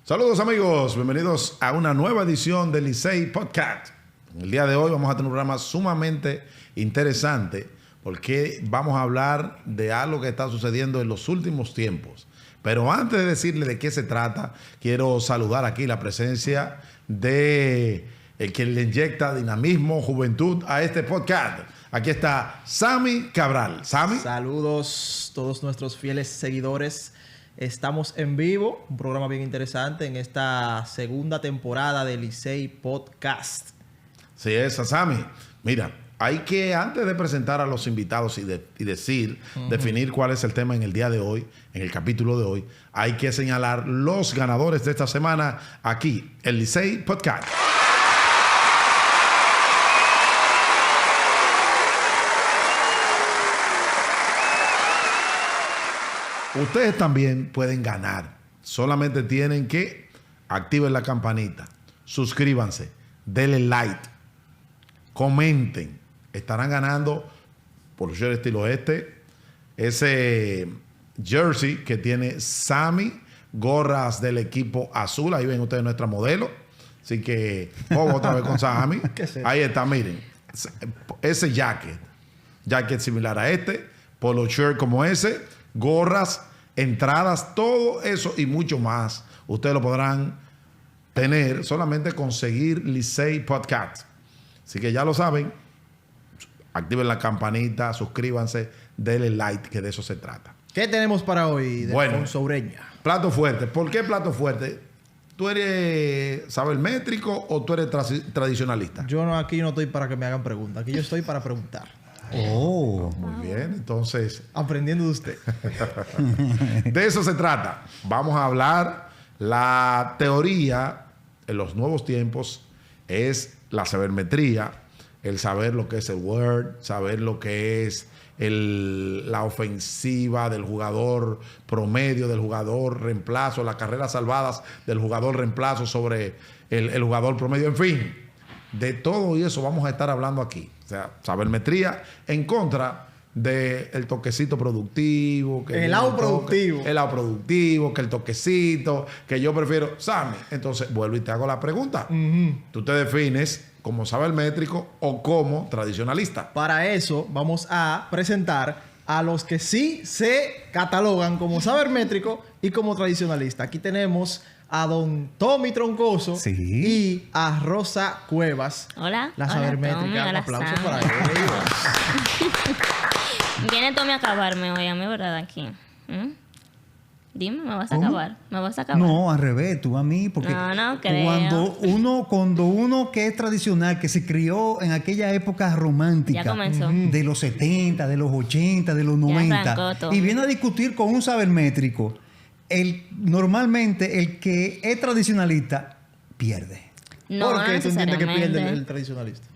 Saludos amigos, bienvenidos a una nueva edición del Licey Podcast. En el día de hoy vamos a tener un programa sumamente interesante porque vamos a hablar de algo que está sucediendo en los últimos tiempos. Pero antes de decirle de qué se trata, quiero saludar aquí la presencia de el que le inyecta dinamismo, juventud a este podcast. Aquí está Sammy Cabral. Sammy. Saludos a todos nuestros fieles seguidores. Estamos en vivo, un programa bien interesante en esta segunda temporada del Licey Podcast. Sí, esa, Sammy. Mira, hay que, antes de presentar a los invitados y definir cuál es el tema en el día de hoy, en el capítulo de hoy, hay que señalar los ganadores de esta semana aquí, el Licey Podcast. Ustedes también pueden ganar. Solamente tienen que activen la campanita, suscríbanse, denle like, comenten. Estarán ganando por ser estilo ese jersey que tiene Sammy, gorras del equipo azul. Ahí ven ustedes nuestra modelo. Así que vamos otra vez con Sammy. Ahí está, miren. Ese jacket similar a este, polo shirt como ese, gorras, entradas, todo eso y mucho más. Ustedes lo podrán tener solamente con seguir Licey Podcast. Así que ya lo saben. Activen la campanita, suscríbanse, denle like, que de eso se trata. ¿Qué tenemos para hoy de Alfonso Ureña? Plato fuerte. ¿Por qué plato fuerte? ¿Tú eres sabermétrico o tú eres tradicionalista? Yo aquí no estoy para que me hagan preguntas. Aquí yo estoy para preguntar. Oh, muy bien. Entonces, aprendiendo de usted. De eso se trata. Vamos a hablar. La teoría en los nuevos tiempos es la sabermetría, el saber lo que es el Word, saber lo que es la ofensiva del jugador promedio, del jugador reemplazo, las carreras salvadas del jugador reemplazo sobre el jugador promedio, en fin. De todo y eso vamos a estar hablando aquí. O sea, sabermetría en contra del toquecito productivo. El lado productivo. El lado productivo, que el toquecito, que yo prefiero. Sammy, entonces vuelvo y te hago la pregunta. ¿Tú te defines como sabermétrico o como tradicionalista? Para eso vamos a presentar a los que sí se catalogan como sabermétrico y como tradicionalista. Aquí tenemos a don Tommy Troncoso y a Rosa Cuevas. Hola. La sabermétrica. Un aplauso para ellos. Viene Tommy a acabarme hoy, a mí, ¿verdad? Aquí. Dime, ¿me vas a acabar? ¿Me vas a acabar? No, al revés, tú a mí, porque no creo. Cuando uno que es tradicional, que se crió en aquella época romántica, ya comenzó. De los 70, de los 80, de los 90, y viene a discutir con un sabermétrico, normalmente el que es tradicionalista pierde. No, ¿Por qué tú entiendes que pierde el tradicionalista?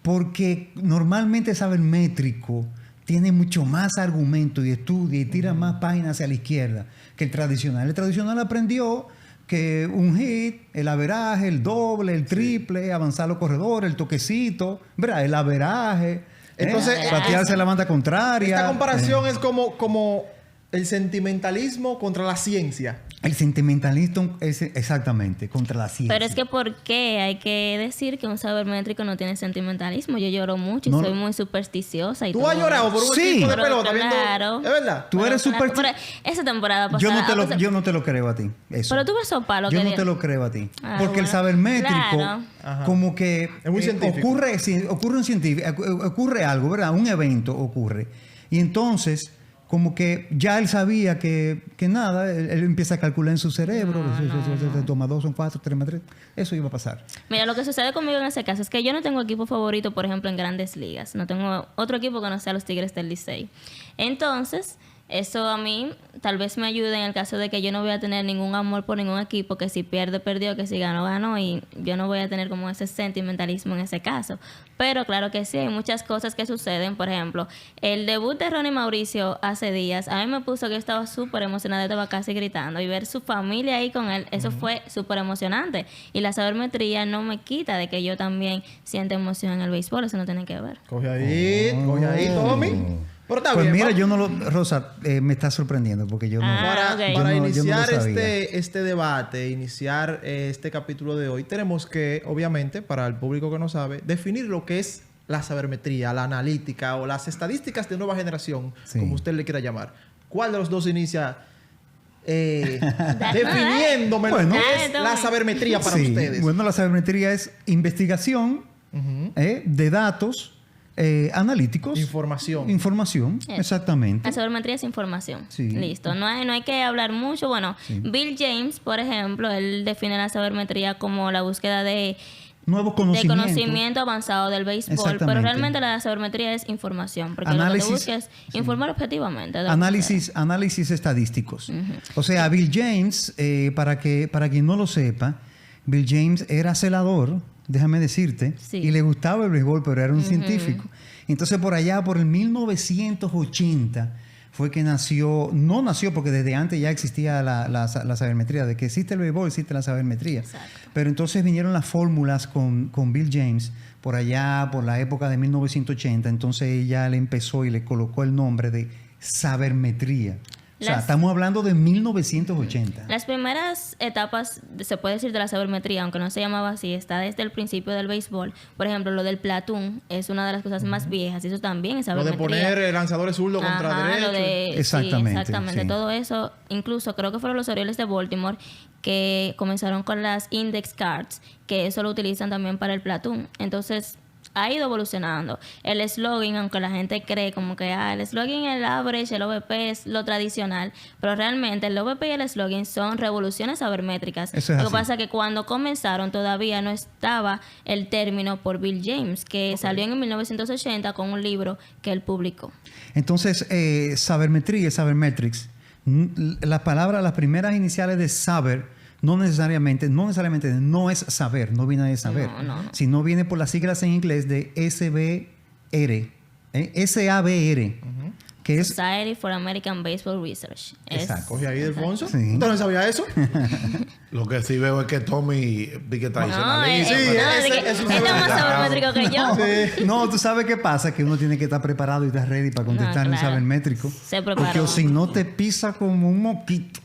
Porque normalmente el sabermétrico tiene mucho más argumentos y estudia y tira más páginas hacia la izquierda que el tradicional. El tradicional aprendió que un hit, el averaje, el doble, el triple, avanzar los corredores, el toquecito, ¿verdad? El averaje. Entonces, patearse la banda contraria. Esta comparación es como el sentimentalismo contra la ciencia. El sentimentalismo es exactamente contra la ciencia. Pero es que ¿por qué hay que decir que un sabermétrico no tiene sentimentalismo? Yo lloro mucho y soy muy supersticiosa. Y ¿Tú has llorado por un equipo de pelota? Claro. ¿Es verdad? Tú eres supersticiosa. Esa temporada pasada... Yo no te lo creo a ti. Eso. Pero tú ves sopa lo que... Yo no te lo creo a ti. Porque el sabermétrico, como que... Es muy científico. Ocurre algo, ¿verdad? Un evento ocurre. Y entonces... como que ya él sabía que nada, él empieza a calcular en su cerebro, toma 2 son 4, 3 más 3, eso iba a pasar. Mira, lo que sucede conmigo en ese caso es que yo no tengo equipo favorito, por ejemplo, en Grandes Ligas. No tengo otro equipo que no sea los Tigres del Licey. Entonces, eso a mí tal vez me ayude en el caso de que yo no voy a tener ningún amor por ningún equipo, que si pierde, perdió, que si ganó, ganó, y yo no voy a tener como ese sentimentalismo en ese caso. Pero claro que sí, hay muchas cosas que suceden. Por ejemplo, el debut de Ronnie Mauricio hace días, a mí me puso que yo estaba súper emocionada, estaba casi gritando, y ver su familia ahí con él, eso fue súper emocionante. Y la sabermetría no me quita de que yo también siento emoción en el béisbol, eso no tiene que ver. Coge ahí, Tommy. Pero está Pues bien, mira, vamos. yo no lo... Rosa, me está sorprendiendo porque yo no... Ah, ok. Para yo no lo iniciar sabía. este debate, iniciar este capítulo de hoy, tenemos que, obviamente, para el público que no sabe, definir lo que es la sabermetría, la analítica o las estadísticas de nueva generación, Sí. como usted le quiera llamar. ¿Cuál de los dos inicia definiéndome Bueno. lo que es Dale, la Tommy. sabermetría para Sí, ustedes? bueno, la sabermetría es investigación Ujú. de datos analíticos. Información. Información, exactamente. La sabermetría es información. Sí. Listo. No hay que hablar mucho. Bueno, Bill James, por ejemplo, él define la sabermetría como la búsqueda de Nuevos de conocimientos. conocimiento avanzado del béisbol, pero Exactamente. realmente la sabermetría es información, porque lo que Análisis, te busca es informar objetivamente. de lo que Análisis estadísticos. O sea, Bill James, para quien no lo sepa, Bill James era celador, déjame decirte, Sí. y le gustaba el béisbol, pero era un científico. Entonces, por allá, por el 1980, fue que nació, no nació porque desde antes ya existía la sabermetría, de que existe el béisbol, existe la sabermetría. Exacto. Pero entonces vinieron las fórmulas con Bill James, por allá, por la época de 1980, entonces ella le empezó y le colocó el nombre de sabermetría. O sea, Las- estamos hablando de 1980. Las primeras etapas, se puede decir, de la sabermetría, aunque no se llamaba así, está desde el principio del béisbol. Por ejemplo, lo del platoon es una de las cosas más viejas, y eso también es Lo de sabermetría. poner lanzadores zurdos contra Ajá, derecho. lo de, Exactamente, sí, exactamente. sí. Todo eso, incluso creo que fueron los Orioles de Baltimore que comenzaron con las index cards, que eso lo utilizan también para el platoon. Entonces, ha ido evolucionando. El slogan, aunque la gente cree como que el slogan, el average, el OVP es lo tradicional, pero realmente el OVP y el slogan son revoluciones sabermétricas. Eso es Lo que así. pasa es que cuando comenzaron todavía no estaba el término por Bill James, que salió en 1980 con un libro que él publicó. Entonces, sabermetría, sabermetrics, las primeras iniciales de saber, no necesariamente no es saber, no viene de saber, No. sino viene por las siglas en inglés de SBR, SABR, que es... Society for American Baseball Research. Exacto. Coge ahí, Delfonso. Sí. ¿Usted no sabía eso? Lo que sí veo es que Tommy vi que No, tradicionalista. Sí, es más sabermétrico que yo. No, tú sabes qué pasa, que uno tiene que estar preparado y estar ready para contestar en claro. sabermétrico. Se preparó. Porque o si no te pisa como un moquito.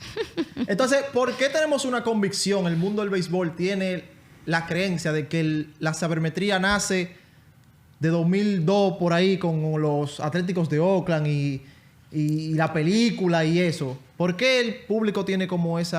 Entonces, ¿por qué tenemos una convicción? El mundo del béisbol tiene la creencia de que la sabermetría nace de 2002 por ahí con los Atléticos de Oakland y la película y eso. ¿Por qué el público tiene como ese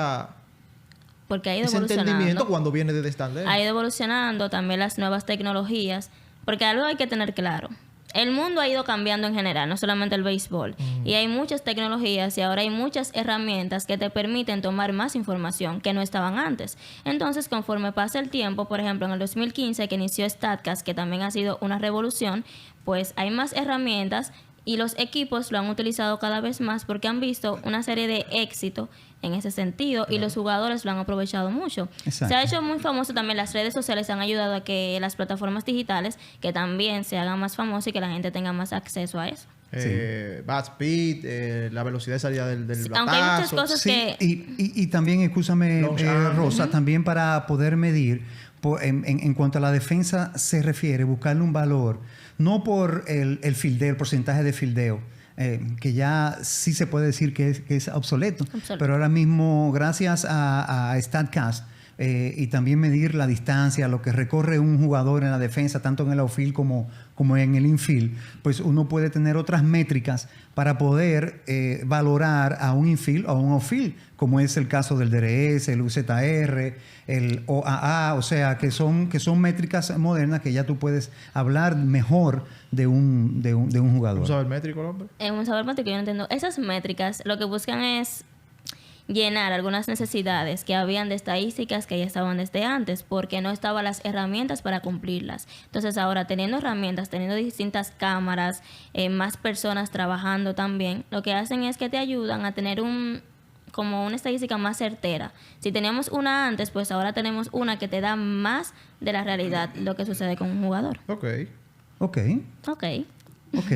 Porque ha ido entendimiento evolucionando. cuando viene de stand Ha ido evolucionando también las nuevas tecnologías. Porque algo hay que tener claro. El mundo ha ido cambiando en general, no solamente el béisbol. Y hay muchas tecnologías y ahora hay muchas herramientas que te permiten tomar más información que no estaban antes. Entonces, conforme pasa el tiempo, por ejemplo, en el 2015 que inició StatCast, que también ha sido una revolución, pues hay más herramientas y los equipos lo han utilizado cada vez más porque han visto una serie de éxitos en ese sentido y los jugadores lo han aprovechado mucho. Exacto. Se ha hecho muy famoso también, las redes sociales han ayudado a que las plataformas digitales que también se hagan más famosas y que la gente tenga más acceso a eso. Bat speed, la velocidad de salida del Aunque hay muchas batazo. cosas Sí, que... y también, escúchame, Long arm. Rosa, también para poder medir, en cuanto a la defensa se refiere, buscarle un valor, no por el fildeo, el porcentaje de fildeo, que ya sí se puede decir que es obsoleto, pero ahora mismo, gracias a StatCast, y también medir la distancia, lo que recorre un jugador en la defensa, tanto en el outfield como en el infield, pues uno puede tener otras métricas para poder valorar a un infield o a un outfield, como es el caso del DRS, el UZR, el OAA, o sea, que son métricas modernas que ya tú puedes hablar mejor de un jugador. ¿Un sabermétrico, hombre? En un sabermétrico yo no entiendo. Esas métricas lo que buscan es llenar algunas necesidades que habían de estadísticas que ya estaban desde antes, porque no estaban las herramientas para cumplirlas. Entonces ahora, teniendo herramientas, teniendo distintas cámaras, más personas trabajando también, lo que hacen es que te ayudan a tener como una estadística más certera. Si teníamos una antes, pues ahora tenemos una que te da más de la realidad lo que sucede con un jugador. Ok. Ok, Ok. ok.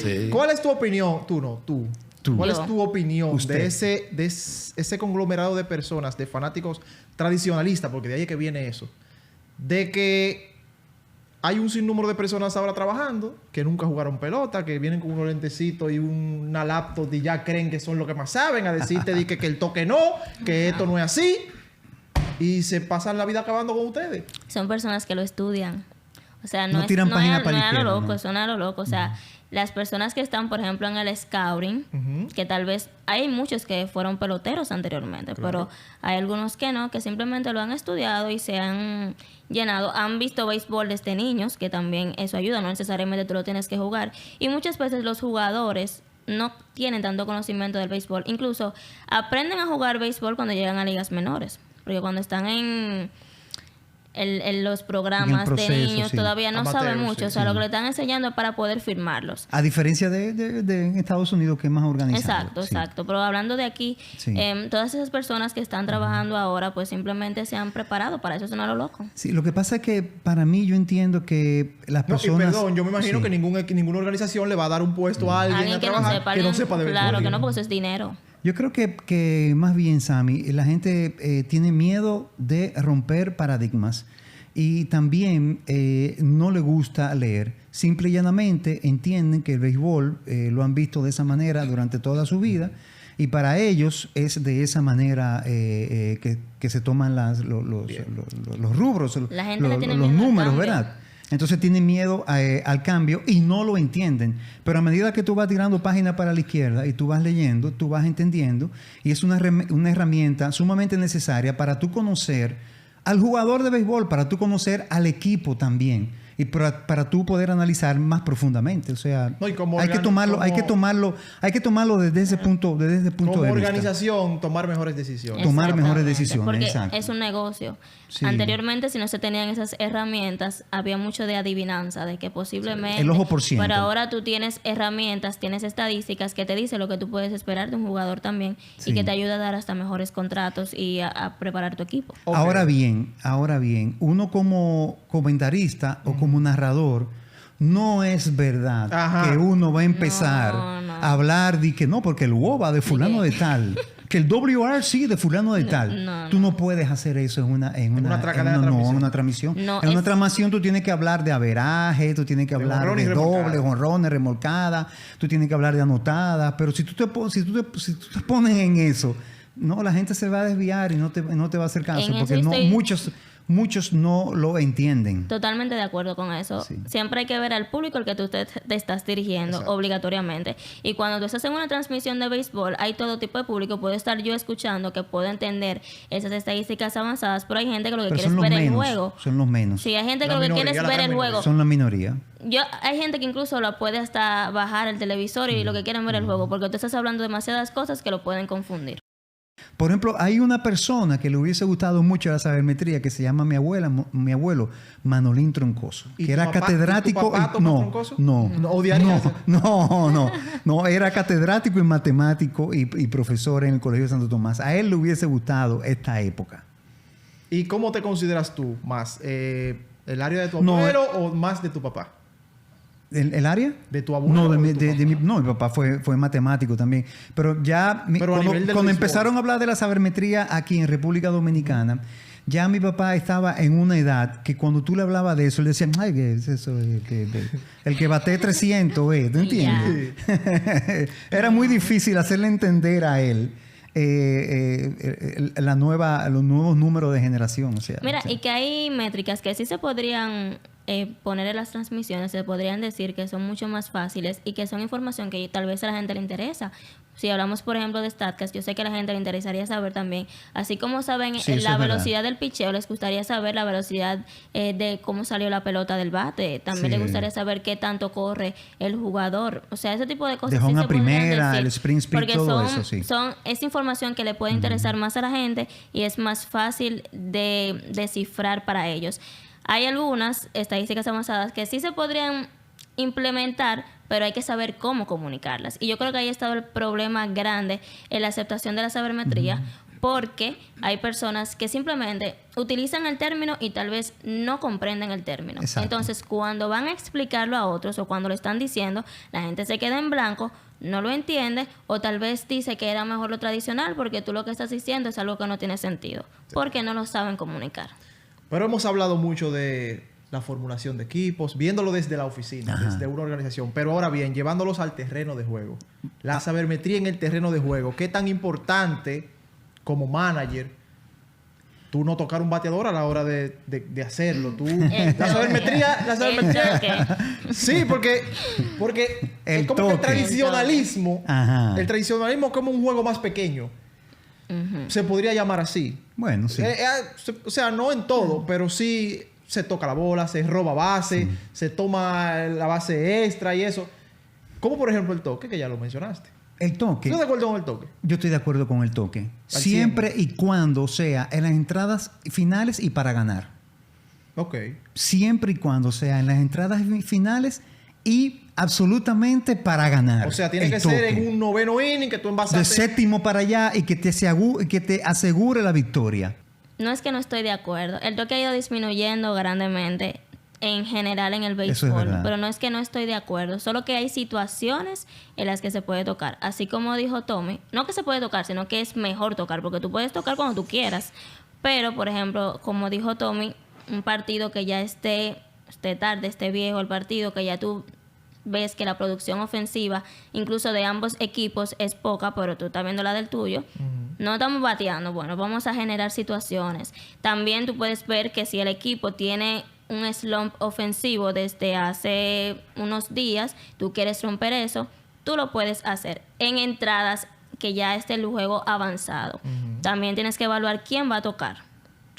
Sí. ¿Cuál es tu opinión? Tú. ¿Cuál Yo. es tu opinión Usted. de ese conglomerado de personas, de fanáticos tradicionalistas, porque de ahí es que viene eso, de que hay un sinnúmero de personas ahora trabajando que nunca jugaron pelota, que vienen con unos lentecitos y una laptop y ya creen que son lo que más saben, a decirte que el toque no, que esto no es así. Y se pasan la vida acabando con ustedes. Son personas que lo estudian. O sea, No tiran página para la no es a lo izquierda, loco, ¿no? son a lo loco. O sea, las personas que están, por ejemplo, en el scouting, que tal vez hay muchos que fueron peloteros anteriormente, pero hay algunos que no, que simplemente lo han estudiado y se han llenado. Han visto béisbol desde niños, que también eso ayuda, no necesariamente tú lo tienes que jugar. Y muchas veces los jugadores no tienen tanto conocimiento del béisbol. Incluso aprenden a jugar béisbol cuando llegan a ligas menores. Porque cuando están en los programas proceso, de niños sí. todavía no Amateur, saben mucho. sí, o sea, lo que le están enseñando es para poder firmarlos. A diferencia de Estados Unidos, que es más organizado. Exacto, sí. exacto. Pero hablando de aquí, Sí. todas esas personas que están trabajando ahora, pues simplemente se han preparado para eso, suena lo loco. Sí, lo que pasa es que para mí yo entiendo que las No, y personas... perdón, yo me imagino Sí. que ninguna organización le va a dar un puesto a alguien Alguien a que no trabajar sepa, que no alguien- sepa de béisbol. claro que no, porque eso es dinero. Yo creo que más bien, Sammy, la gente tiene miedo de romper paradigmas y también no le gusta leer. Simple y llanamente entienden que el béisbol lo han visto de esa manera durante toda su vida y para ellos es de esa manera que se toman los rubros, La gente le tiene los miedo al números, cambio. ¿verdad? Entonces tienen miedo al cambio y no lo entienden. Pero a medida que tú vas tirando páginas para la izquierda y tú vas leyendo, tú vas entendiendo y es una herramienta sumamente necesaria para tú conocer al jugador de béisbol, para tú conocer al equipo también y para tú poder analizar más profundamente. O sea, No, y como hay que tomarlo desde ese punto de Como vista. organización, tomar mejores decisiones. Tomar mejores Exactamente, decisiones, porque exacto. es un negocio. Sí. Anteriormente, si no se tenían esas herramientas, había mucho de adivinanza, de que posiblemente... El ojo por ciento. Pero ahora tú tienes herramientas, tienes estadísticas que te dicen lo que tú puedes esperar de un jugador también Sí. y que te ayuda a dar hasta mejores contratos y a preparar tu equipo. Ok. Ahora bien, uno como comentarista o como narrador, no es verdad Ajá. que uno va a empezar No. a hablar de que no, porque el WOBA de fulano de tal, que el WRC de fulano de tal. no, Tú no puedes hacer eso en una transmisión. No, en una es- transmisión tú tienes que hablar de averaje, tú tienes que hablar jonrón y de remolcada. doble, jonrones, remolcadas, tú tienes que hablar de anotadas, pero si tú te pones en eso, no, la gente se va a desviar y no te va a hacer caso, En eso porque no, estoy- muchos no lo entienden. Totalmente de acuerdo con eso. Sí. Siempre hay que ver al público al que tú te estás dirigiendo obligatoriamente. Y cuando tú estás en una transmisión de béisbol, hay todo tipo de público. Puedo estar yo escuchando que puedo entender esas estadísticas avanzadas, pero hay gente que lo que Pero quiere es son los ver el menos, juego. son los menos. Sí, hay gente que La lo que minoría, quiere es la ver gran el minoría. juego. Son la minoría. Hay gente que incluso lo puede hasta bajar el televisor y lo que quieren ver el juego, porque tú estás hablando demasiadas cosas que lo pueden confundir. Por ejemplo, hay una persona que le hubiese gustado mucho la sabermetría que se llama mi abuelo, Manolín Troncoso, ¿Y que tu era papá- catedrático. y tu papá, Tomás Troncoso? No, odiaría eso. No, era catedrático y matemático y profesor en el Colegio Santo Tomás. A él le hubiese gustado esta época. ¿Y cómo te consideras tú más? ¿El área de tu No, abuelo o más de tu papá? ¿El área? ¿De tu abuelo No, o de tu papá? no, mi papá fue matemático también. Pero ya, Pero a nivel del cuando béisbol. empezaron a hablar de la sabermetría aquí en República Dominicana, ya mi papá estaba en una edad que cuando tú le hablabas de eso, él decía, ay, ¿qué es eso? El que bate 300, ¿tú entiendes? Era muy difícil hacerle entender a él los nuevos números de generación. O sea, Mira, o sea, y que hay métricas que sí se podrían poner en las transmisiones, se podrían decir que son mucho más fáciles y que son información que tal vez a la gente le interesa. Si hablamos, por ejemplo, de StatCast, yo sé que a la gente le interesaría saber también, así como saben Sí, eso la es verdad. velocidad del picheo, les gustaría saber la velocidad de cómo salió la pelota del bate. También Sí. les gustaría saber qué tanto corre el jugador. O sea, ese tipo de cosas. De home sí a se podrían primera, decir, el sprint speed, porque todo eso, sí. es información que le puede interesar más a la gente y es más fácil de descifrar para ellos. Hay algunas estadísticas avanzadas que sí se podrían implementar, pero hay que saber cómo comunicarlas. Y yo creo que ahí ha estado el problema grande en la aceptación de la sabermetría, porque hay personas que simplemente utilizan el término y tal vez no comprenden el término. Exacto. Entonces, cuando van a explicarlo a otros o cuando lo están diciendo, la gente se queda en blanco, no lo entiende o tal vez dice que era mejor lo tradicional porque tú lo que estás diciendo es algo que no tiene sentido, porque no lo saben comunicar. Pero hemos hablado mucho de la formulación de equipos, viéndolo desde la oficina, desde una organización. Pero ahora bien, llevándolos al terreno de juego. La sabermetría en el terreno de juego. ¿Qué tan importante como manager tú no tocar un bateador a la hora de hacerlo? Tú, la sabermetría... Sí, porque es como que el tradicionalismo... El tradicionalismo es como un juego más pequeño. Se podría llamar así. Bueno, sí. O sea, no en todo, pero sí se toca la bola, se roba base, se toma la base extra y eso. Como por ejemplo el toque, que ya lo mencionaste. El toque. ¿Estás de acuerdo con el toque? Yo estoy de acuerdo con el toque. Siempre y cuando sea en las entradas finales y para ganar. Ok. Siempre y cuando sea en las entradas finales y absolutamente para ganar. O sea, tiene que ser en un noveno inning que tú envasaste... De séptimo para allá y que te asegure la victoria. No es que no estoy de acuerdo. El toque ha ido disminuyendo grandemente en general en el béisbol, pero no es que no estoy de acuerdo, solo que hay situaciones en las que se puede tocar. Así como dijo Tommy, no que se puede tocar, sino que es mejor tocar, porque tú puedes tocar cuando tú quieras. Pero, por ejemplo, como dijo Tommy, un partido que ya esté tarde, esté viejo el partido, que ya tú ves que la producción ofensiva, incluso de ambos equipos, es poca, pero tú estás viendo la del tuyo. No estamos bateando. Bueno, vamos a generar situaciones. También tú puedes ver que si el equipo tiene un slump ofensivo desde hace unos días, tú quieres romper eso, tú lo puedes hacer en entradas que ya esté el juego avanzado. También tienes que evaluar quién va a tocar.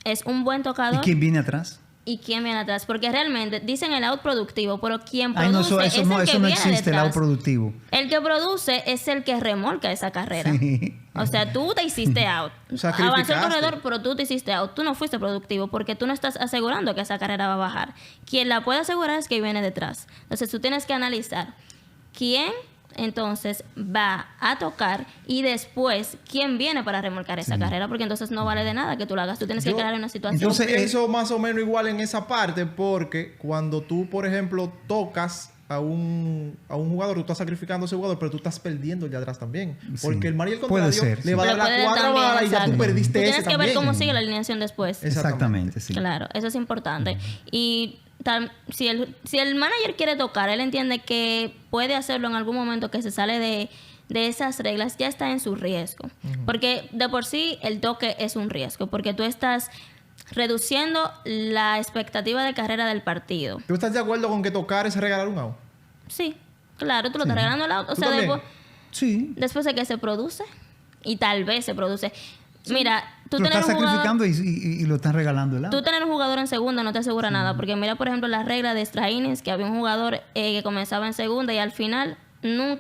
¿Es un buen tocador? ¿Y quién viene atrás? ¿Y quién viene atrás? Porque realmente dicen el out productivo, pero quien produce eso no existe detrás. El out productivo. El que produce es el que remolca esa carrera. Sí. O sea, tú te hiciste out. Avanzó el corredor, pero tú te hiciste out. Tú no fuiste productivo porque tú no estás asegurando que esa carrera va a bajar. Quien la puede asegurar es que viene detrás. Entonces, tú tienes que analizar quién entonces va a tocar y después quién viene para remolcar esa carrera, porque entonces no vale de nada que tú lo hagas. Tú tienes que crear una situación. Yo pienso más o menos igual en esa parte, porque cuando tú, por ejemplo, tocas a un jugador, tú estás sacrificando a ese jugador, pero tú estás perdiendo el de atrás también. Porque el manager contrario le va a dar la cuadra bala y ya tú perdiste ese también. Tienes que ver cómo sigue la alineación después. Exactamente, sí. Claro, eso es importante. Y si el manager quiere tocar, él entiende que puede hacerlo en algún momento que se sale de esas reglas, ya está en su riesgo. Porque de por sí el toque es un riesgo, porque tú estás reduciendo la expectativa de carrera del partido. ¿Tú estás de acuerdo con que tocar es regalar un out? Sí, claro, tú lo estás regalando el out. O sea, después de que se produce, y tal vez se produce. Mira, tú lo estás sacrificando y lo estás regalando el out. Tú tener un jugador en segunda no te asegura nada, porque mira, por ejemplo, la regla de extra innings, que había un jugador que comenzaba en segunda y al final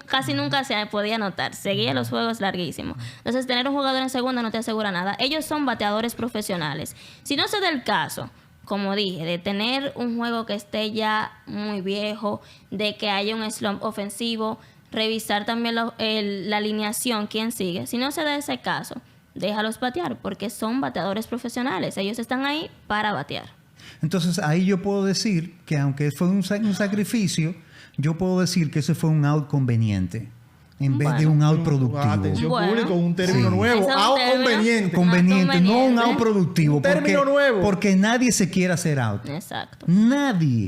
casi nunca se podía anotar. Seguía los juegos larguísimos. Entonces, tener un jugador en segunda no te asegura nada. Ellos son bateadores profesionales. Si no se da el caso, como dije, de tener un juego que esté ya muy viejo, de que haya un slump ofensivo, revisar también la alineación, quién sigue. Si no se da ese caso, déjalos batear, porque son bateadores profesionales. Ellos están ahí para batear. Entonces, ahí yo puedo decir que aunque fue un sacrificio, yo puedo decir que ese fue un out conveniente en vez de un out productivo. Atención público, un término nuevo. Out conveniente. Conveniente, no un out productivo. Un término nuevo. Porque nadie se quiere hacer out. Exacto. Nadie.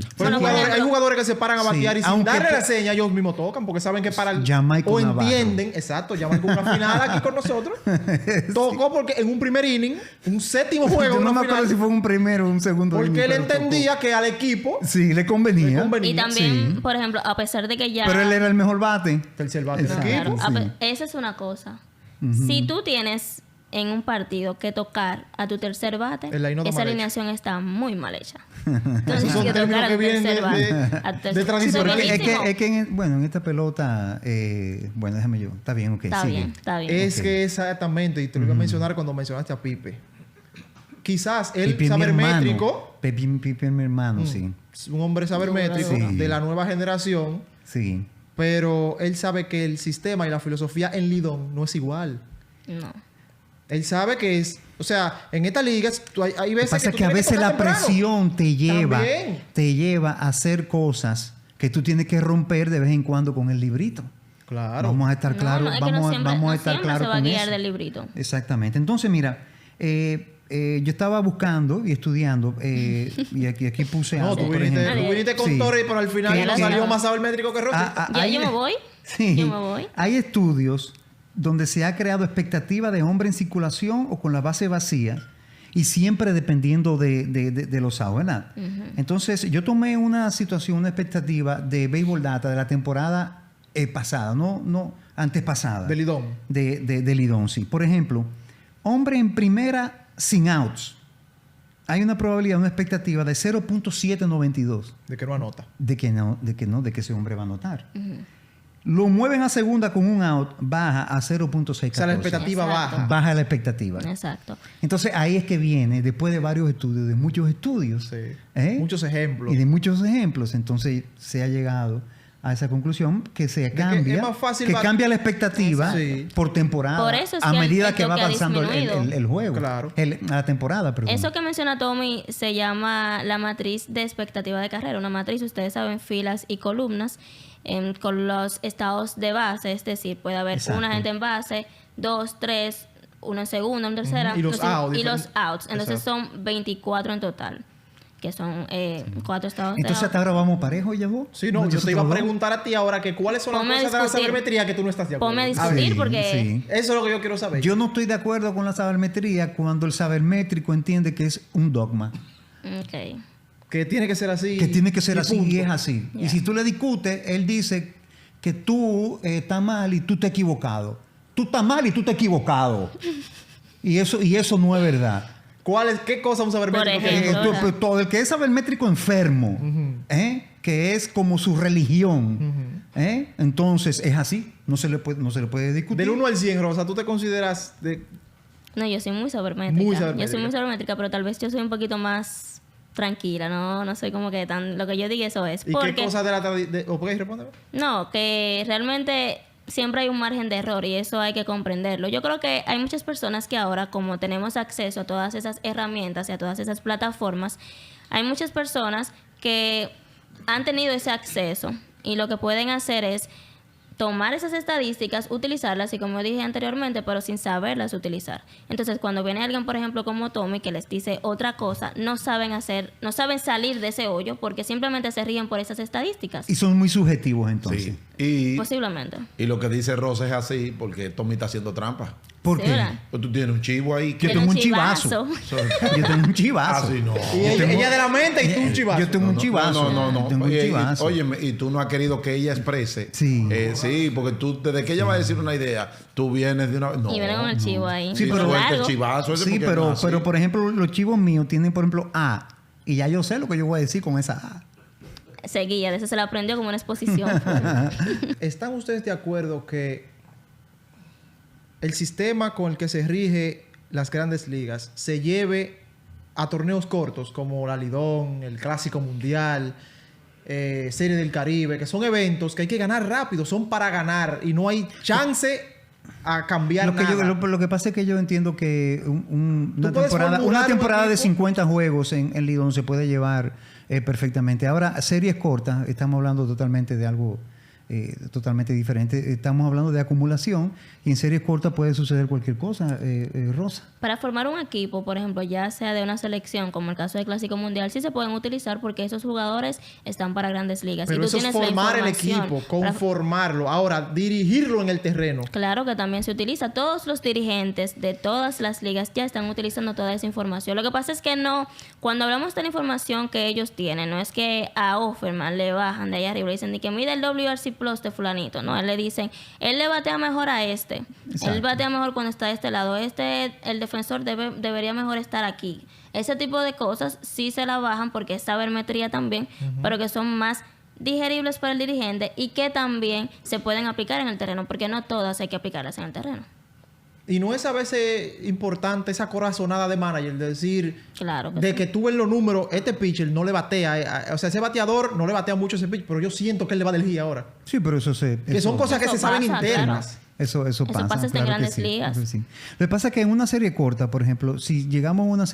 Hay jugadores que se paran a batear y sin darle la seña ellos mismos tocan porque saben que para o entienden. Exacto, llaman con una final aquí con nosotros. Tocó porque en un primer inning, un séptimo juego. Yo no me acuerdo si fue un primero o un segundo porque inning. Porque él entendía que al equipo le convenía. Y también, por ejemplo, a pesar de que ya... Pero él era el mejor bate. Tercer bate. Claro. Esa es una cosa. Si tú tienes en un partido que tocar a tu tercer bate, esa alineación está muy mal hecha. Entonces, son términos que vienen de tradición. Es que en esta pelota, déjame yo. Está bien, ok. Está bien. Es que exactamente, y te lo iba a mencionar cuando mencionaste a Pipe. Quizás él sabermétrico. Pipe, mi hermano, sí. Un hombre sabermétrico de la nueva generación. Sí. Pero él sabe que el sistema y la filosofía en Lidón no es igual. No. Él sabe que es... O sea, en esta liga hay veces pasa que a veces la presión te lleva a hacer cosas que tú tienes que romper de vez en cuando con el librito. Claro. Vamos a estar claros. Vamos a estar claros se va a guiar del librito. Exactamente. Entonces, mira, yo estaba buscando y estudiando, y aquí puse No, algo, tú por ejemplo. viniste con Sí. Torres, pero al final Que no la- salió más sabermétrico que Rosy. Yo me voy. Sí. Yo me voy. Hay estudios donde se ha creado expectativa de hombre en circulación o con la base vacía y siempre dependiendo de los outs, ¿verdad? Entonces, yo tomé una situación, una expectativa de Baseball Data de la temporada pasada, no antes pasada. De Lidón. De Lidón, sí. Por ejemplo, hombre en primera sin outs. Hay una probabilidad, una expectativa de 0.792 De que no anota. de que ese hombre va a anotar. Lo mueven a segunda con un out, baja a 0.614. O sea, la expectativa Exacto. baja. Baja la expectativa. Exacto. Entonces ahí es que viene, después de varios estudios, de muchos estudios, Sí. Muchos ejemplos. y de muchos ejemplos, entonces se ha llegado a esa conclusión que se que cambia, es más fácil que va- cambia la expectativa Sí. por temporada Por eso es a que medida el que va toque ha avanzando disminuido. el juego, Claro. la temporada, perdón. Eso que menciona Tommy se llama la matriz de expectativa de carrera. Una matriz, ustedes saben, filas y columnas con los estados de base. Es decir, puede haber Exacto. una gente en base, 2, 3, uno en segunda, una en tercera. Y los outs, Y los diferente. outs. Entonces Exacto. son 24 en total, que son 4 estados Entonces de hasta out. ahora vamos parejo, ya vos. Sí, no, yo te iba a preguntar a ti ahora que cuáles son las Ponme a cosas de la discutir. sabermetría que tú no estás de acuerdo. Ponme a ver. discutir porque... Sí. Eso es lo que yo quiero saber. Yo no estoy de acuerdo con la sabermetría cuando el sabermétrico entiende que es un dogma. Ok. Que tiene que ser así. Que tiene que ser y así punto. y es así. Ya. Y si tú le discutes, él dice que tú estás mal y tú estás equivocado. Tú estás mal y tú estás equivocado. y eso no es verdad. ¿Qué cosa un sabermétrico? Por tiene que ejemplo. ver? Pues, todo el que es sabermétrico enfermo, que es como su religión, entonces es así. No se le puede discutir. Del 1 al 100, Rosa, ¿tú te consideras No, yo soy muy sabermétrica. Muy Yo sabermétrica. soy muy sabermétrica, pero tal vez yo soy un poquito más tranquila. No soy como que tan... Lo que yo diga eso es. ¿Y Porque, qué cosas de la tradición? ¿Ok? Respóndeme. no, que realmente siempre hay un margen de error y eso hay que comprenderlo. Yo creo que hay muchas personas que ahora, como tenemos acceso a todas esas herramientas y a todas esas plataformas, hay muchas personas que han tenido ese acceso y lo que pueden hacer es tomar esas estadísticas, utilizarlas, y como dije anteriormente, pero sin saberlas utilizar. Entonces, cuando viene alguien, por ejemplo, como Tommy, que les dice otra cosa, no saben salir de ese hoyo porque simplemente se ríen por esas estadísticas. Y son muy subjetivos entonces. Sí. Y, Posiblemente. y lo que dice Rosa es así porque Tommy está haciendo trampa. ¿Por Sí, qué? ¿verdad? Pues tú tienes un chivo ahí que... Yo tengo un chivazo. Yo tengo un chivazo. Ah, sí, no. Y ella de la mente y tú un chivazo. Yo tengo un chivazo. No. Yo tengo un chivazo. Oye, y tú no has querido que ella exprese. Sí. Sí, porque tú, desde que ella va a decir una idea, tú vienes de una... No, Y viene con el chivo ahí. Sí, Sí, pero- suelta el largo. chivazo ese Sí, porque pero, no es así. pero por ejemplo, los chivos míos tienen, por ejemplo, A. Y ya yo sé lo que yo voy a decir con esa A. Seguía, de eso se lo aprendió como una exposición. ¿Están ustedes de acuerdo que el sistema con el que se rige las grandes ligas se lleve a torneos cortos como la Lidón, el Clásico Mundial, Serie del Caribe, que son eventos que hay que ganar rápido, son para ganar y no hay chance a cambiar nada? Lo que pasa es que yo entiendo que una puedes temporada, formular un de equipo. 50 juegos en Lidón se puede llevar perfectamente. Ahora, series cortas, estamos hablando totalmente de algo totalmente diferente. Estamos hablando de acumulación y en series cortas puede suceder cualquier cosa, Rosa. Para formar un equipo, por ejemplo, ya sea de una selección, como el caso del Clásico Mundial, sí se pueden utilizar porque esos jugadores están para grandes ligas. Pero Y tú eso es tienes la formar el información equipo, para- conformarlo. Ahora, dirigirlo en el terreno. Claro que también se utiliza. Todos los dirigentes de todas las ligas ya están utilizando toda esa información. Lo que pasa es que no, cuando hablamos de la información que ellos tienen, no es que a Offerman le bajan de allá arriba y le dicen ni que mide el WRC Plus de fulanito. No, él le dicen, él le batea mejor a este. Exacto. Él batea mejor cuando está de este lado. El defensor debería mejor estar aquí. Ese tipo de cosas sí se la bajan porque es sabermetría también, pero que son más digeribles para el dirigente y que también se pueden aplicar en el terreno, porque no todas hay que aplicarlas en el terreno. Y no es a veces importante esa corazonada de manager, de decir, Claro que de sí. que tú ves los números, este pitcher no le batea, o sea, ese bateador no le batea mucho ese pitcher, pero yo siento que él le va del G ahora. Sí, pero eso se... Que eso- son cosas que Eso se saben pasa, internas. Eso pasa. pasa hasta en claro que grandes sí, ligas. claro que sí. Lo que pasa es que en una serie corta, por ejemplo, si llegamos a una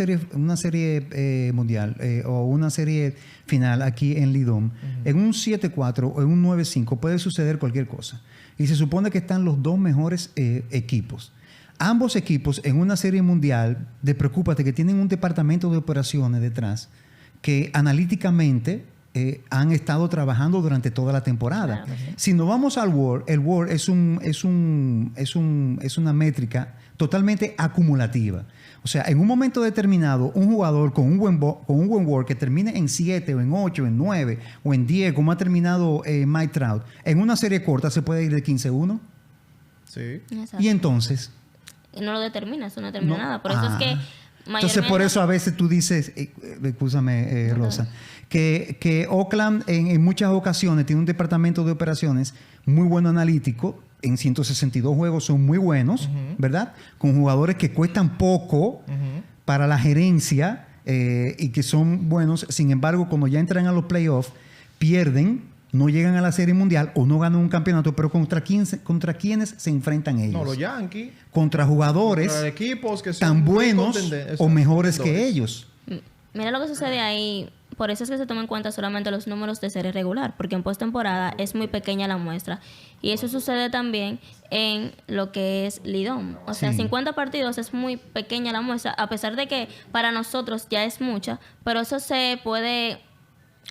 serie mundial o una serie final aquí en Lidón, en un 7-4 o en un 9-5 puede suceder cualquier cosa. Y se supone que están los dos mejores equipos. ambos equipos en una serie mundial, preocúpate que tienen un departamento de operaciones detrás que analíticamente han estado trabajando durante toda la temporada. Claro. Si nos vamos al WAR, el WAR es una métrica totalmente acumulativa. O sea, en un momento determinado, un jugador con un buen WAR que termine en 7 o en 8, en 9 o en 10, como ha terminado Mike Trout, en una serie corta se puede ir de 15-1. Sí. Exacto. Y entonces... No lo determina, eso no determina No. nada. Por eso es que Entonces, por eso a veces tú dices, escúchame, Rosa, que Oakland en muchas ocasiones tiene un departamento de operaciones muy bueno analítico. En 162 juegos son muy buenos, ¿verdad? Con jugadores que cuestan poco para la gerencia y que son buenos. Sin embargo, cuando ya entran a los playoffs, pierden, no llegan a la Serie Mundial o no ganan un campeonato. Pero ¿contra quiénes se enfrentan ellos? No, los Yankees. Contra jugadores Contra equipos que son tan buenos o mejores que contendores. ellos. Mira lo que sucede ahí. Por eso es que se toma en cuenta solamente los números de serie regular, porque en postemporada es muy pequeña la muestra. Y eso sucede también en lo que es Lidom. O sea, Sí. 50 partidos es muy pequeña la muestra, a pesar de que para nosotros ya es mucha, pero eso se puede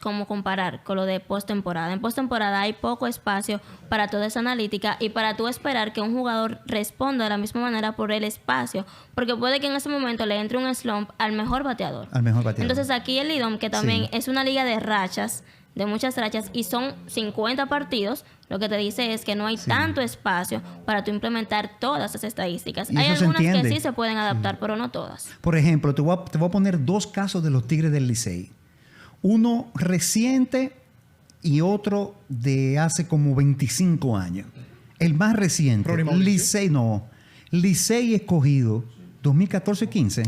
como comparar con lo de postemporada. En postemporada hay poco espacio para toda esa analítica y para tú esperar que un jugador responda de la misma manera por el espacio, porque puede que en ese momento le entre un slump al mejor bateador. Al mejor bateador. Entonces aquí el Lidom, que también Sí. es una liga de rachas, de muchas rachas, y son 50 partidos, lo que te dice es que no hay tanto espacio para tú implementar todas esas estadísticas. Y Hay eso se algunas que entiende. sí se pueden adaptar, pero no todas. Por ejemplo, te voy a poner dos casos de los Tigres del Licey. Uno reciente y otro de hace como 25 años. El más reciente, Ronnie Mauricio. Licey no. Licey Escogido, 2014-15.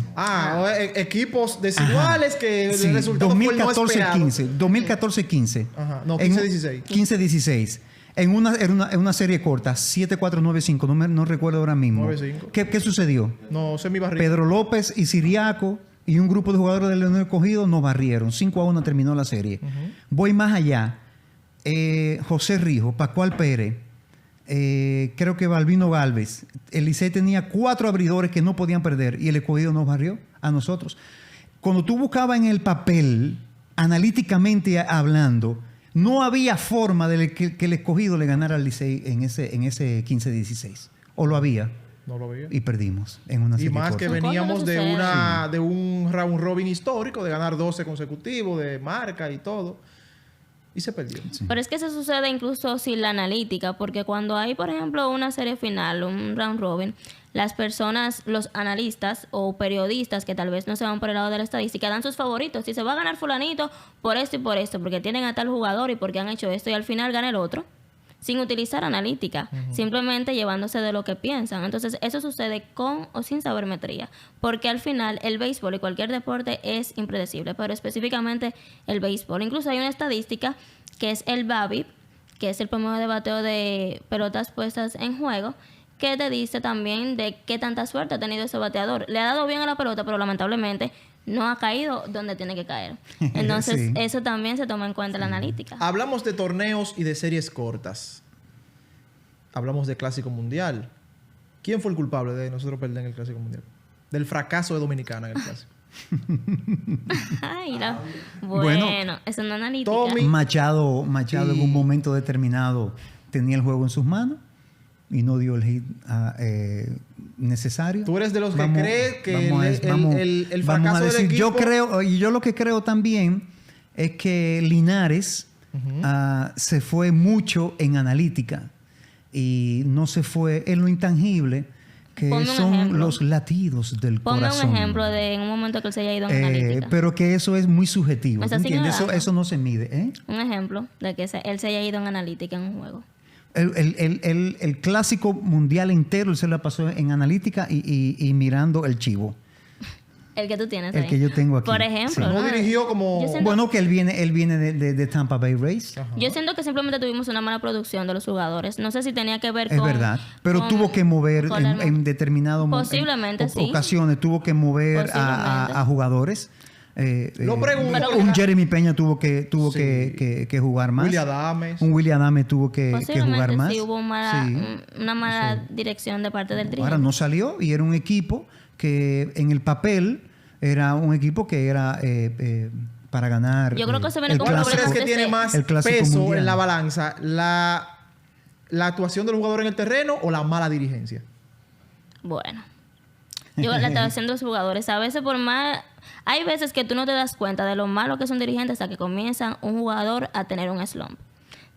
Equipos desiguales que Sí, el resultado fue el no esperado. 2014-15. Ajá, no, En 15-16. 15-16. En una serie corta, 7-4-9-5, no recuerdo ahora mismo. 9-5. ¿Qué sucedió? No, semi barrido. Pedro López y Siriaco y un grupo de jugadores del León Escogido nos barrieron. 5-1 terminó la serie. Voy más allá. José Rijo, Pascual Pérez, creo que Balbino Galvez. El Licey tenía 4 abridores que no podían perder y el Escogido nos barrió a nosotros. Cuando tú buscabas en el papel, analíticamente hablando, no había forma de que el Escogido le ganara al Licey en ese 15-16. ¿O lo había? No lo veía. Y perdimos en una Y serie más corta. que Son veníamos cosas que de suceden. de un round robin histórico, de ganar 12 consecutivos, de marca y todo. Y se perdió. Pero es que eso sucede incluso sin la analítica, porque cuando hay, por ejemplo, una serie final, un round robin, las personas, los analistas o periodistas que tal vez no se van por el lado de la estadística, dan sus favoritos. Si se va a ganar fulanito por esto y por esto, porque tienen a tal jugador y porque han hecho esto y al final gana el otro, sin utilizar analítica, simplemente llevándose de lo que piensan. Entonces, eso sucede con o sin sabermetría, porque al final el béisbol y cualquier deporte es impredecible, pero específicamente el béisbol. Incluso hay una estadística que es el BABIP, que es el promedio de bateo de pelotas puestas en juego, que te dice también de qué tanta suerte ha tenido ese bateador. Le ha dado bien a la pelota, pero lamentablemente no ha caído donde tiene que caer. Entonces, Sí. eso también se toma en cuenta en la analítica. Hablamos de torneos y de series cortas. Hablamos de Clásico Mundial. ¿Quién fue el culpable de nosotros perder en el Clásico Mundial? Del fracaso de Dominicana en el Clásico. Ay, Bueno, bueno, eso no es analítica. Tommy- Machado en Y- un momento determinado tenía el juego en sus manos y no dio el hit necesario. Tú eres de los que Vamos- cree que vamos a- el vamos- fracaso vamos a del decir, equipo... yo creo, y yo lo que creo también es que Linares se fue mucho en analítica y no se fue en lo intangible, que Ponme un son ejemplo. los latidos del Ponme corazón. un ejemplo de en un momento que él se haya ido en analítica. Pero que eso es muy subjetivo. ¿Me ¿tú estás entiendes? ignorando? Eso no se mide. ¿Eh? Un ejemplo de que él se haya ido en analítica en un juego. El clásico mundial entero él se la pasó en analítica y mirando el chivo. El que tú tienes El ahí. que yo tengo aquí. Por ejemplo. Sí. No dirigió como... Yo siento- Bueno, que él viene de Tampa Bay Rays. Yo siento que simplemente tuvimos una mala producción de los jugadores. No sé si tenía que ver Es con... verdad. Pero con- tuvo que mover con en determinado Posiblemente, sí. ocasiones, tuvo que mover Posiblemente. a jugadores. Lo pregunto. Un Jeremy Peña tuvo que jugar más. William Adames. Un William Adames tuvo que jugar más. Sí, hubo una mala dirección de parte del dirigente. Ahora no salió y era un equipo que en el papel era un equipo que era para ganar. Yo creo que se viene ¿Cuál crees que tiene más peso mundial en la balanza? ¿La actuación del jugador en el terreno o la mala dirigencia? Bueno, yo la actuación de los jugadores. A veces por más... Hay veces que tú no te das cuenta de lo malo que son dirigentes hasta que comienzan un jugador a tener un slump.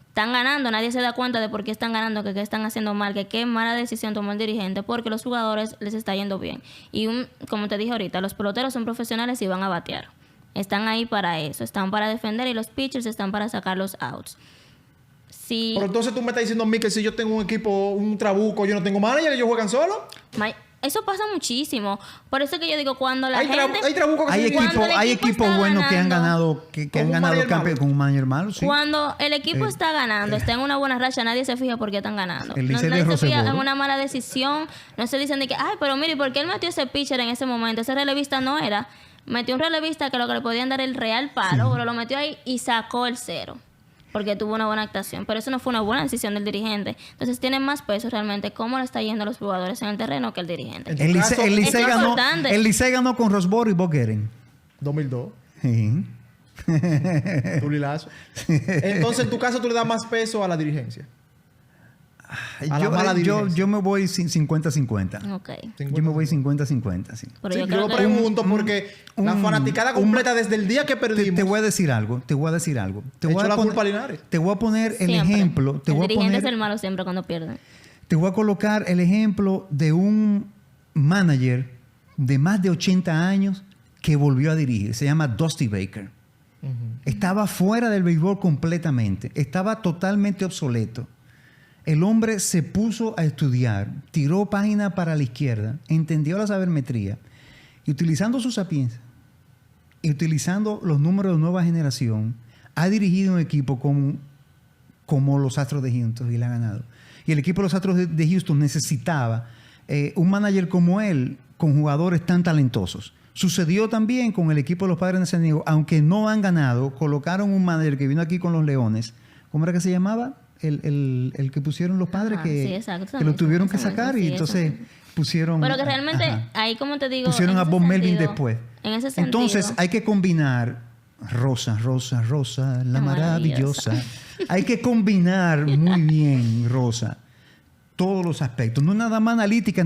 Están ganando, nadie se da cuenta de por qué están ganando, que qué están haciendo mal, que qué mala decisión tomó el dirigente, porque los jugadores les está yendo bien. Y como te dije ahorita, los peloteros son profesionales y van a batear. Están ahí para eso, están para defender y los pitchers están para sacar los outs. Sí. Pero entonces tú me estás diciendo a mí que si yo tengo un equipo, un trabuco, yo no tengo manager, ellos juegan solo. Eso pasa muchísimo. Por eso que yo digo, cuando la gente... Hay equipos buenos que han ganado campeonato con un manager malo. Sí. Cuando el equipo está ganando, está en una buena racha, nadie se fija por qué están ganando. Nadie se fija en una mala decisión. No se dicen de que, ay, pero mire, ¿por qué él metió ese pitcher en ese momento? Ese relevista no era. Metió un relevista que lo que le podían dar el real palo, pero lo metió ahí y sacó el 0. Porque tuvo una buena actuación. Pero eso no fue una buena decisión del dirigente. Entonces tiene más peso realmente cómo le está yendo a los jugadores en el terreno que el dirigente. El Licey ganó con Rosboro y Bob Geren. 2002. Sí. Tuli Lazo. Entonces, en tu caso, tú le das más peso a la dirigencia. Yo me voy 50-50. Okay. Yo me voy 50-50, sí. Pero sí, yo pregunto porque la fanaticada completa desde el día que perdimos... Te voy a decir algo. Te voy a la culpa a Linares. Te voy a poner el siempre. ejemplo. El dirigente es el malo siempre cuando pierden. Te voy a colocar el ejemplo de un manager de más de 80 años que volvió a dirigir. Se llama Dusty Baker. Estaba fuera del béisbol completamente. Estaba totalmente obsoleto. El hombre se puso a estudiar, tiró página para la izquierda, entendió la sabermetría y utilizando su sapiencia y utilizando los números de nueva generación, ha dirigido un equipo como los Astros de Houston y le ha ganado. Y el equipo de los Astros de Houston necesitaba un manager como él, con jugadores tan talentosos. Sucedió también con el equipo de los Padres de San Diego, aunque no han ganado, colocaron un manager que vino aquí con los Leones. ¿Cómo era que se llamaba? El que pusieron los Padres, que lo tuvieron que sacar y entonces pusieron... Pero que realmente, ahí como te digo... Pusieron a Bob Melvin después. En ese sentido. Entonces hay que combinar Rosa, la maravillosa. Hay que combinar muy bien, Rosa, todos los aspectos. No nada más analítica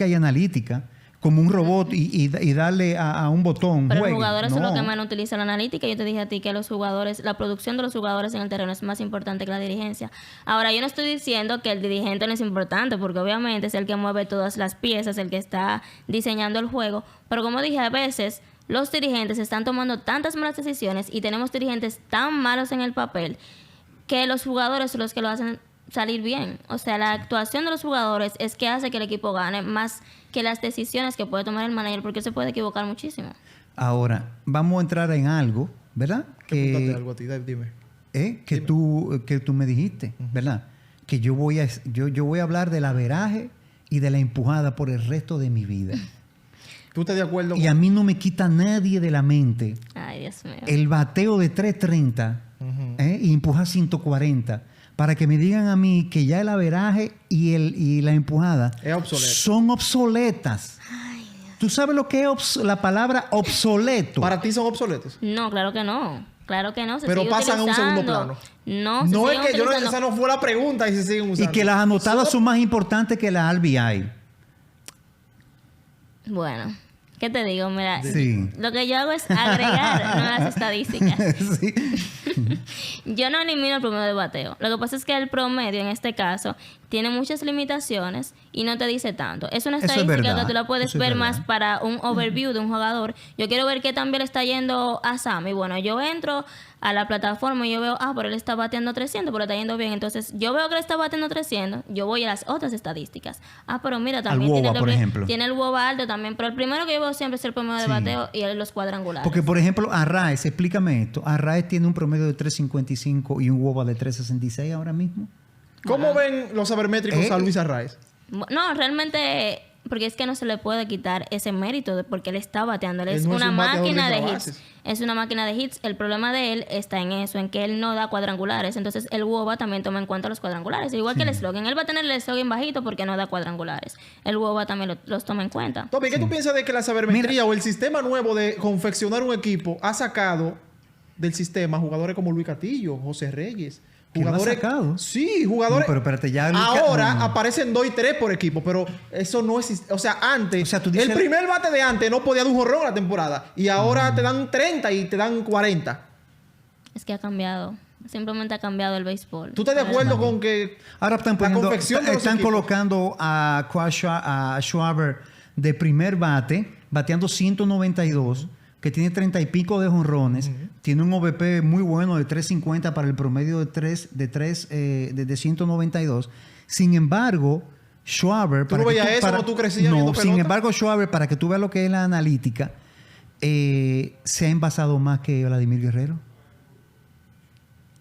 y analítica, como un robot y darle a un botón. Pero los jugadores son los que más utilizan la analítica. Yo te dije a ti que los jugadores, la producción de los jugadores en el terreno es más importante que la dirigencia. Ahora, yo no estoy diciendo que el dirigente no es importante, porque obviamente es el que mueve todas las piezas, el que está diseñando el juego. Pero como dije, a veces los dirigentes están tomando tantas malas decisiones y tenemos dirigentes tan malos en el papel que los jugadores son los que lo hacen salir bien. O sea, la actuación de los jugadores es que hace que el equipo gane más que las decisiones que puede tomar el manager, porque se puede equivocar muchísimo. Ahora, vamos a entrar en algo, ¿verdad? Algo a ti, dime. Que tú me dijiste, ¿verdad? Que yo voy a hablar del averaje y de la empujada por el resto de mi vida. ¿Tú estás de acuerdo? Y a mí no me quita nadie de la mente. Ay, Dios mío. El bateo de 330 y empujar 140. Para que me digan a mí que ya el averaje y la empujada son obsoletas. Ay, ¿tú sabes lo que es la palabra obsoleto? ¿Para ti son obsoletos? No, claro que no. Claro que no. Pero pasan a un segundo plano. No es que esa no fue la pregunta y se siguen usando. Y que las anotadas son más importantes que las RBI. Bueno, ¿qué te digo? Mira, sí. Lo que yo hago es agregar nuevas estadísticas. Sí. Yo no elimino el promedio de bateo. Lo que pasa es que el promedio, en este caso, tiene muchas limitaciones y no te dice tanto. Es una estadística que tú la puedes ver más para un overview de un jugador. Yo quiero ver qué tan bien le está yendo a Sammy. Bueno, yo entro a la plataforma y yo veo, pero él está bateando 300, pero está yendo bien. Entonces, yo veo que él está bateando 300, yo voy a las otras estadísticas. Pero mira, también tiene el WOBA alto también. Pero el primero que yo veo siempre es el promedio de bateo y los cuadrangulares. Porque, por ejemplo, Arraez, explícame esto. Arraez tiene un promedio de 3.55 y un WOBA de 3.66 ahora mismo. ¿Cómo ven los sabermétricos a Luis Arraez? No, realmente porque es que no se le puede quitar ese mérito de porque él está bateando. Él es no es una un bateador máquina de de hits. bases. Es una máquina de hits. El problema de él está en eso, en que él no da cuadrangulares. Entonces el WOBA también toma en cuenta los cuadrangulares. Igual que el slogan. Él va a tener el slogan bajito porque no da cuadrangulares. El WOBA también los toma en cuenta. Tommy, ¿qué tú piensas de que la sabermetría o el sistema nuevo de confeccionar un equipo ha sacado del sistema jugadores como Luis Castillo, José Reyes? ¿Que lo ha Jugadores, sacado? sí, jugadores. No, pero espérate, ya ahora no. aparecen 2 y 3 por equipo, pero eso no es. O sea, antes, O sea, tú dices el primer bate de antes no podía dar un jorrón a la temporada. Y ahora te dan 30 y te dan 40. Es que ha cambiado. Simplemente ha cambiado el béisbol. ¿Tú estás de acuerdo con que Ahora están la poniendo, confección de los están equipos? colocando a Schwarber de primer bate, bateando 192, que tiene 30 y pico de jonrones, tiene un OVP muy bueno de 350 para el promedio de 192. Sin embargo, Schwarber... ¿Tú no veías eso cuando tú crecías viendo No, sin pelota? embargo, Schwarber, para que tú veas lo que es la analítica, se ha envasado más que Vladimir Guerrero.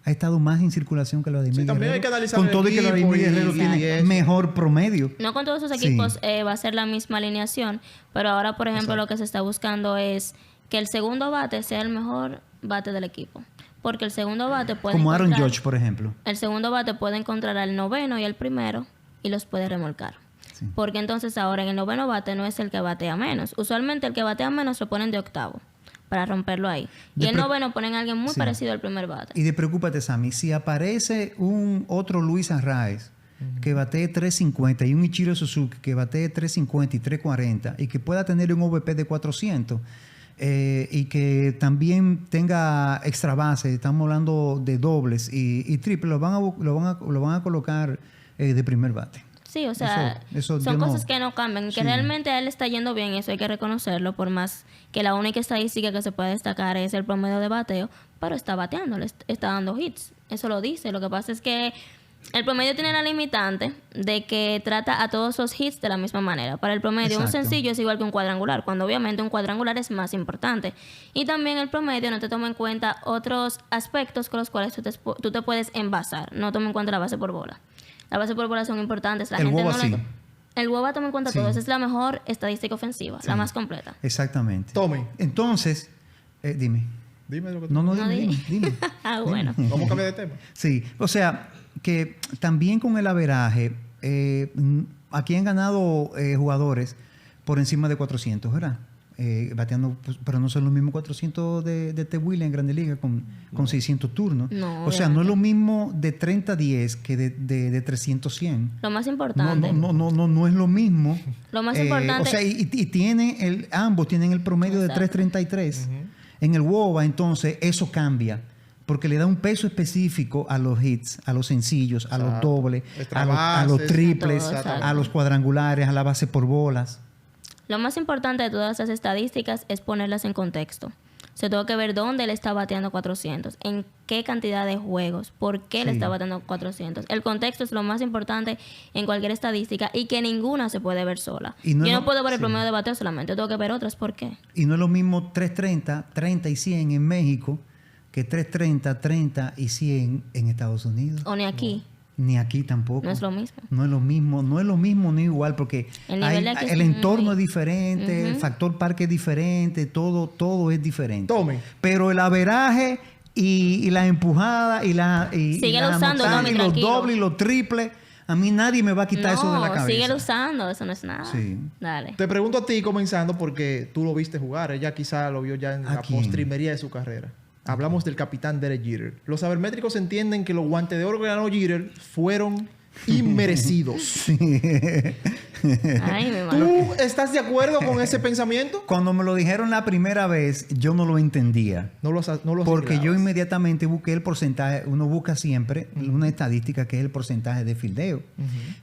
Ha estado más en circulación que Vladimir Sí, también Guerrero. hay que analizar Con el todo y que equipo Vladimir y Guerrero tiene eso. mejor promedio. No con todos esos Sí. equipos va a ser la misma alineación, pero ahora, por ejemplo, lo que se está buscando es que el segundo bate sea el mejor bate del equipo. Porque el segundo bate puede Como Aaron encontrar- Judge, por ejemplo. El segundo bate puede encontrar al noveno y al primero y los puede remolcar. Sí. Porque entonces ahora en el noveno bate no es el que batea menos. Usualmente el que batea menos lo ponen de octavo para romperlo ahí. Y el noveno ponen a alguien muy Sí. parecido al primer bate. Y de preocúpate, Sammy, si aparece un otro Luis Arraez que batee 350 y un Ichiro Suzuki que batee 350 y 340 y que pueda tener un OVP de 400 y que también tenga extra base, estamos hablando de dobles y triples, lo van a colocar de primer bate. Sí, o sea, Eso son yo no- cosas que no cambian. Que Sí. realmente a él está yendo bien, eso hay que reconocerlo, por más que la única estadística que se puede destacar es el promedio de bateo, pero está bateando, está dando hits. Eso lo dice. Lo que pasa es que el promedio tiene la limitante de que trata a todos los hits de la misma manera. Para el promedio, un Exacto. sencillo es igual que un cuadrangular, cuando obviamente un cuadrangular es más importante. Y también el promedio no te toma en cuenta otros aspectos con los cuales tú te puedes envasar. No toma en cuenta la base por bola. La base por bola son importantes. La El gente WOBA no sí. El WOBA toma en cuenta Sí. todo. Esa es la mejor estadística ofensiva, la Sí. más completa. Exactamente. Tommy. Entonces, dime. Dime lo que tú... No, No, dime. Ah, bueno. Vamos a cambiar de tema. Sí, o sea, que también con el averaje, aquí han ganado jugadores por encima de 400, ¿verdad? Bateando, pues, pero no son los mismos 400 de Ted Williams en Grande Liga con 600 turnos. No, o sea, no es obviamente. lo mismo de 30-10 que de 300-100. Lo más No, importante. no es lo mismo. Lo más importante- O sea, y tienen ambos tienen el promedio de Exacto. 333. En el WOBA, entonces, eso cambia. Porque le da un peso específico a los hits, a los sencillos, a los Exacto. dobles, Extra a los bases, triples, a todo, exacto. a los cuadrangulares, a la base por bolas. Lo más importante de todas esas estadísticas es ponerlas en contexto. Se tengo que ver dónde él está bateando 400, en qué cantidad de juegos, por qué le Sí. está bateando 400. El contexto es lo más importante en cualquier estadística y que ninguna se puede ver sola. Y no Yo es no lo- puedo ver el sí. promedio de bateo solamente, yo tengo que ver otras. ¿Por qué? Y no es lo mismo 330, 30 y 100 en México que 330, 30 y 100 en Estados Unidos. O ni aquí. Ni aquí tampoco. No es lo mismo. No es lo mismo ni igual, porque El nivel de aquí el es entorno muy- es diferente, el factor parque es diferente, todo es diferente. Tommy. Pero el averaje y la empujada y Síguelo las usando, anotadas Tommy, y los tranquilo. dobles y los triples, a mí nadie me va a quitar eso de la No, cabeza. síguelo usando, eso no es nada. Sí. Dale. Te pregunto a ti comenzando porque tú lo viste jugar. Ella quizá lo vio ya en ¿A la quién? postrimería de su carrera. Hablamos del capitán Derek Jeter. Los sabermétricos entienden que los guantes de oro que ganó Jeter fueron inmerecidos. Ay, mi madre. ¿Tú estás de acuerdo con ese pensamiento? Cuando me lo dijeron la primera vez, yo no lo entendía. No lo Porque yo asimilabas. inmediatamente busqué el porcentaje, uno busca siempre una estadística que es el porcentaje de fildeo.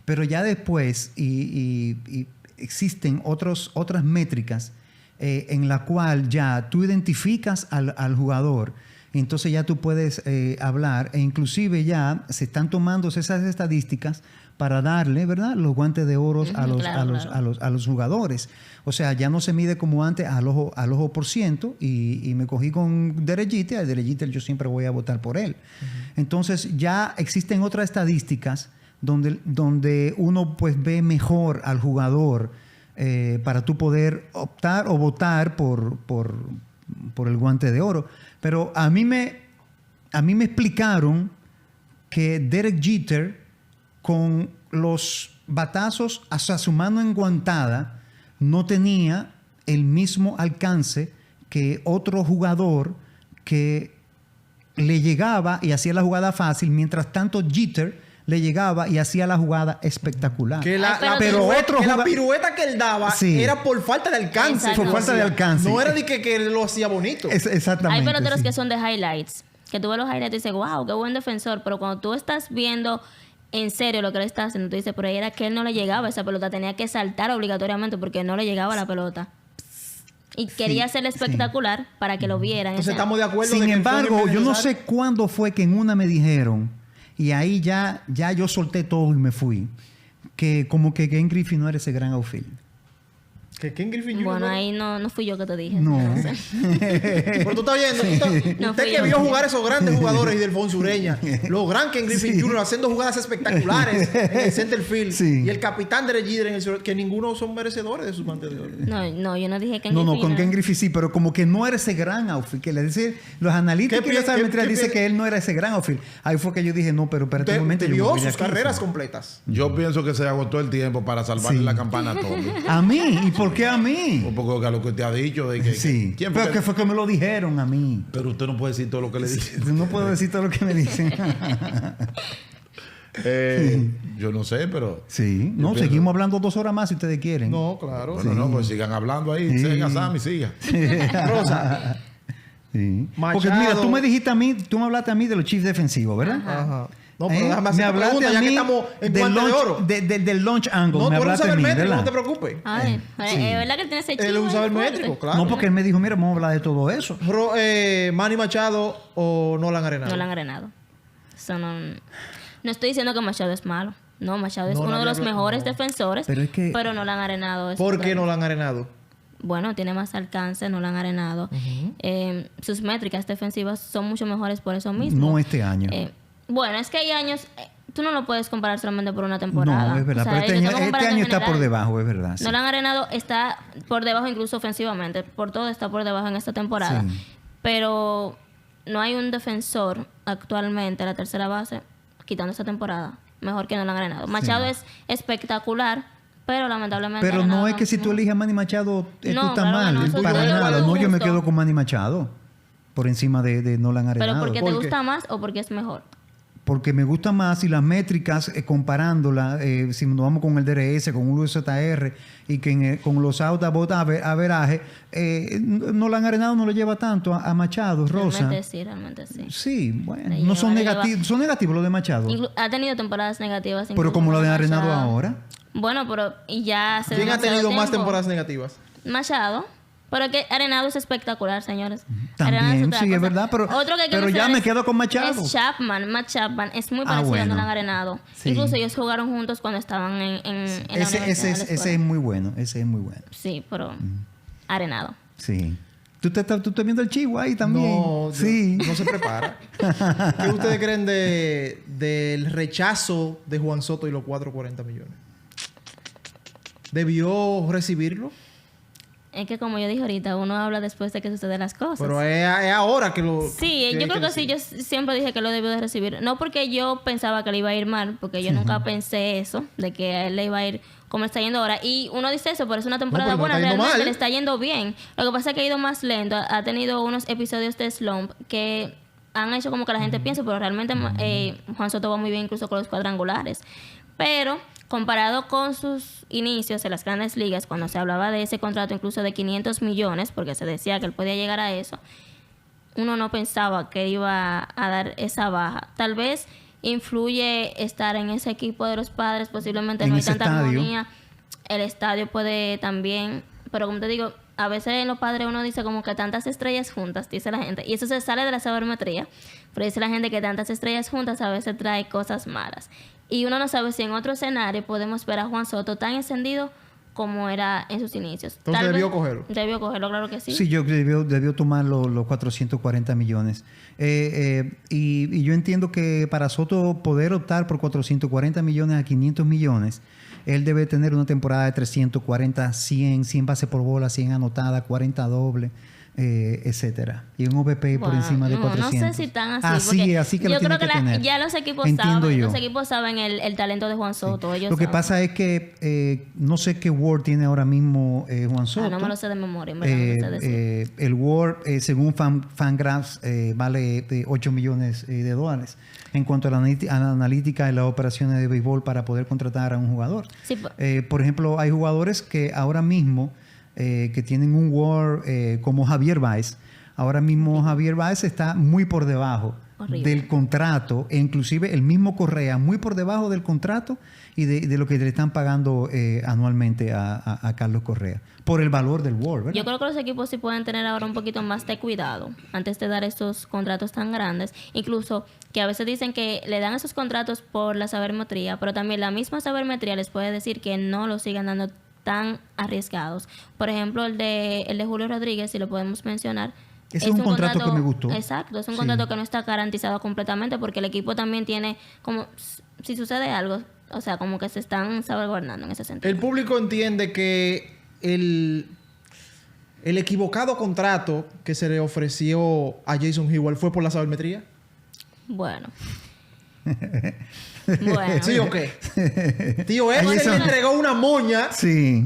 Pero ya después y existen otras métricas en la cual ya tú identificas al jugador, entonces ya tú puedes hablar e inclusive ya se están tomando esas estadísticas para darle, ¿verdad?, los guantes de oro a los jugadores. O sea, ya no se mide como antes al ojo por ciento y me cogí con Derek Jeter. A Derek Jeter yo siempre voy a votar por él. Entonces ya existen otras estadísticas donde uno pues ve mejor al jugador para tú poder optar o votar por el guante de oro. Pero a mí me explicaron que Derek Jeter, con los batazos hacia su mano enguantada, no tenía el mismo alcance que otro jugador que le llegaba y hacía la jugada fácil, mientras tanto Jeter le llegaba y hacía la jugada espectacular. La pirueta que él daba era por falta de alcance. Por falta de alcance. No era de que lo hacía bonito. Exactamente. Hay peloteros que son de highlights. Que tú ves los highlights y dices, wow, qué buen defensor. Pero cuando tú estás viendo en serio lo que él está haciendo, tú dices, pero ahí era que él no le llegaba a esa pelota. Tenía que saltar obligatoriamente porque no le llegaba la pelota. Y quería ser espectacular para que lo vieran. Entonces estamos de acuerdo. Sin embargo, yo no sé cuándo fue que en una me dijeron, y ahí ya yo solté todo y me fui, que como que Ken Griffey no era ese gran outfield. ¿Que Ken Griffey Jr.? Bueno, ahí no fui yo que te dije. No. Pero tú estás viendo. Usted que vio jugar esos grandes jugadores y del Fonsureña. Los gran Ken Griffey Jr. haciendo jugadas espectaculares en el center field. Sí. Y el capitán de Jeter en el que ninguno son merecedores de sus guantes de oro. No, yo no dije Ken No, Griffey. con Ken Griffey sí, pero como que no era ese gran outfield. Que le dicen, los analíticos de la sabermetría dicen que él no era ese gran outfield. Ahí fue que yo dije, no, pero espérate un momento. Te vio sus carreras completas. Yo pienso que se agotó el tiempo para salvarle la campana a Tommy. ¿A mí? ¿Y por qué a mí? Un poco que lo que te ha dicho de que... Sí. ¿Quién Pero que fue que me lo dijeron a mí. Pero usted no puede decir todo lo que le dice. No puedo decir todo lo que me dicen. Yo no sé, pero... Sí. No, pienso- seguimos hablando 2 horas más si ustedes quieren. No, claro. Bueno, no, pues sigan hablando ahí. Sí. Sigan a Sammy, siga. Rosa. Sí. Machado. Porque mira, tú me dijiste a mí, tú me hablaste a mí de los chiefs defensivos, ¿verdad? Ajá. No, pero déjame Me hacer una hablaste pregunta, a ya mí que estamos en del guante de launch, oro. del launch angle. No, me tú eres hablaste un a mí, sabermétrico, ¿verdad? no te preocupes. Ay, es verdad que él tiene ese chivo. Él es un ahí sabermétrico, fuerte. claro. No, porque él me dijo, mira, vamos a hablar de todo eso. Manny Machado o Nolan Arenado. No lo han arenado. Eso no estoy diciendo que Machado es malo. No, Machado es No, uno de nadie los habla- mejores no. defensores, Pero es que- pero no lo han arenado. ¿Por qué Nolan Arenado? Bueno, tiene más alcance, no lo han arenado. Sus métricas defensivas son mucho mejores por eso mismo. No este año. Bueno, es que hay años... tú no lo puedes comparar solamente por una temporada. No, es verdad. O sea, pero yo tengo este comparación año está general. por debajo, es verdad. Sí. No lo han arenado, está por debajo incluso ofensivamente. Por todo está por debajo en esta temporada. Sí. Pero no hay un defensor actualmente a la tercera base, quitando esta temporada, mejor que no lo han arenado. Machado es espectacular, pero lamentablemente... Pero Arenado no es que si tú eliges a Manny Machado, tú No, estás claro que mal. no, eso para es nada. de No, yo me gusto. quedo con Manny Machado. Por encima de Nolan Arenado. ¿Pero porque ¿Por te qué? gusta más o porque es mejor? Porque me gusta más y las métricas, comparándolas, si nos vamos con el DRS, con un UZR y que con los out a bot averaje, Nolan Arenado no le lleva tanto a Machado, Rosa. Realmente sí. Sí, bueno, Le no son lleva- negativos, son negativos los de Machado. Ha tenido temporadas negativas. Pero incluso como lo de Machado. Arenado ahora. Bueno, pero y ya hace ¿Quién ha demasiado tenido más tiempo. temporadas negativas? Machado. Pero es que Arenado es espectacular, señores. Arenado También, otra sí, es cosa. verdad, pero, Otro que hay que pero ya mencionar me quedo con Machado. Es Chapman. Matt Chapman es muy Ah, parecido bueno. a Nolan Arenado. Sí. Incluso ellos jugaron juntos cuando estaban en la universidad, en la Ese escuela. es muy bueno, ese es muy bueno. Sí, pero Arenado. Sí. ¿Tú estás viendo el chivo ahí también? No, sí. no se prepara. ¿Qué ustedes creen del rechazo de Juan Soto y los 440 millones? ¿Debió recibirlo? Es que como yo dije ahorita, uno habla después de que suceden las cosas. Pero es ahora que lo... Sí, yo creo que sí. Yo siempre dije que lo debió de recibir. No porque yo pensaba que le iba a ir mal, porque yo nunca pensé eso, de que a él le iba a ir como le está yendo ahora. Y uno dice eso, pero es una temporada pero no buena. está yendo Realmente mal. le está yendo bien. Lo que pasa es que ha ido más lento. Ha tenido unos episodios de slump que han hecho como que la gente piense, pero realmente Juan Soto va muy bien incluso con los cuadrangulares. Pero comparado con sus inicios en las grandes ligas, cuando se hablaba de ese contrato incluso de 500 millones, porque se decía que él podía llegar a eso, uno no pensaba que iba a dar esa baja. Tal vez influye estar en ese equipo de los Padres, posiblemente En no hay ese tanta estadio. armonía. El estadio puede también, pero como te digo, a veces en los Padres uno dice como que tantas estrellas juntas, dice la gente, y eso se sale de la sabermetría, pero dice la gente que tantas estrellas juntas a veces trae cosas malas. Y uno no sabe si en otro escenario podemos ver a Juan Soto tan encendido como era en sus inicios. Entonces debió cogerlo. Debió cogerlo, claro que sí. Sí, yo debió tomar los 440 millones. Y yo entiendo que para Soto poder optar por 440 millones a 500 millones, él debe tener una temporada de 340, 100 bases por bola, 100 anotadas, 40 dobles, etcétera. Y un OVP por encima de 400. No sé si tan así. Así que yo lo creo tiene que que tener. ya los equipos Entiendo saben. yo. Los equipos saben el talento de Juan Soto. Sí. Ellos Lo que saben. pasa es que no sé qué WAR tiene ahora mismo Juan Soto. No me lo sé de memoria, en verdad, no sé decir. El WAR, según Fangraphs, vale $8 millones de dólares en cuanto a la analítica y las operaciones de béisbol para poder contratar a un jugador. Sí, por ejemplo, hay jugadores que ahora mismo que tienen un WAR como Javier Baez. Ahora mismo Javier Baez está muy por debajo del contrato, e inclusive el mismo Correa muy por debajo del contrato y de lo que le están pagando anualmente a Carlos Correa por el valor del WAR, ¿verdad? Yo creo que los equipos sí pueden tener ahora un poquito más de cuidado antes de dar esos contratos tan grandes. Incluso que a veces dicen que le dan esos contratos por la sabermetría, pero también la misma sabermetría les puede decir que no lo sigan dando tan arriesgados. Por ejemplo, el de Julio Rodríguez, si lo podemos mencionar. Ese es un contrato que me gustó. Exacto, es un contrato que no está garantizado completamente porque el equipo también tiene como, si sucede algo, o sea, como que se están salvaguardando en ese sentido. El público entiende que el equivocado contrato que se le ofreció a Jason Hayward fue por la sabermetría. Bueno. ¿Sí o qué? Tío, él se le entregó una moña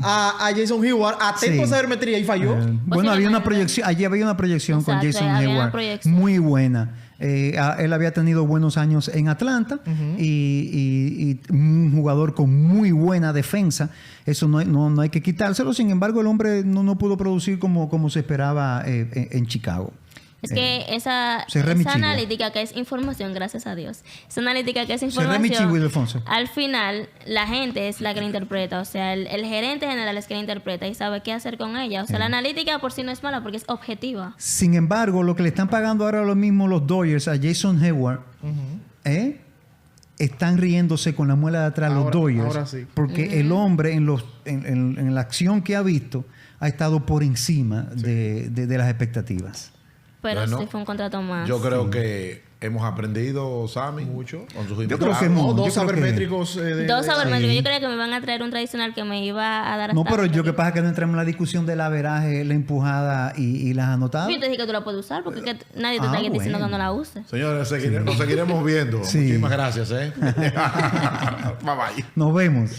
a Jason Hayward a tiempo de sabermetría y falló. Bueno, había una proyección. Allí había una proyección. Exacto, con Jason Hayward muy buena. Él había tenido buenos años en Atlanta y un jugador con muy buena defensa. Eso no hay que quitárselo. Sin embargo, el hombre no pudo producir como se esperaba en Chicago. Es que esa analítica que es información, gracias a Dios, esa analítica que es información, al final la gente es la que la interpreta, o sea, el gerente general es quien la interpreta y sabe qué hacer con ella. O sea, la analítica por sí no es mala porque es objetiva. Sin embargo, lo que le están pagando ahora lo mismo los Dodgers a Jason Hayward, están riéndose con la muela de atrás los Dodgers, sí. Porque el hombre en la acción que ha visto ha estado por encima de las expectativas. Pero bueno, sí fue un contrato más. Yo creo que hemos aprendido, Sammy, mucho con sus invitados. Yo creo que dos sabermétricos. Dos sabermétricos. Yo creía que me iban a traer un tradicional que me iba a dar hasta... No, pero yo que pasa es que no entramos en la discusión del averaje, la empujada y las anotadas. Yo te dije que tú la puedes usar porque que nadie te está diciendo que no la uses. Señores, nos seguiremos viendo. Muchísimas gracias. Bye bye. Nos vemos.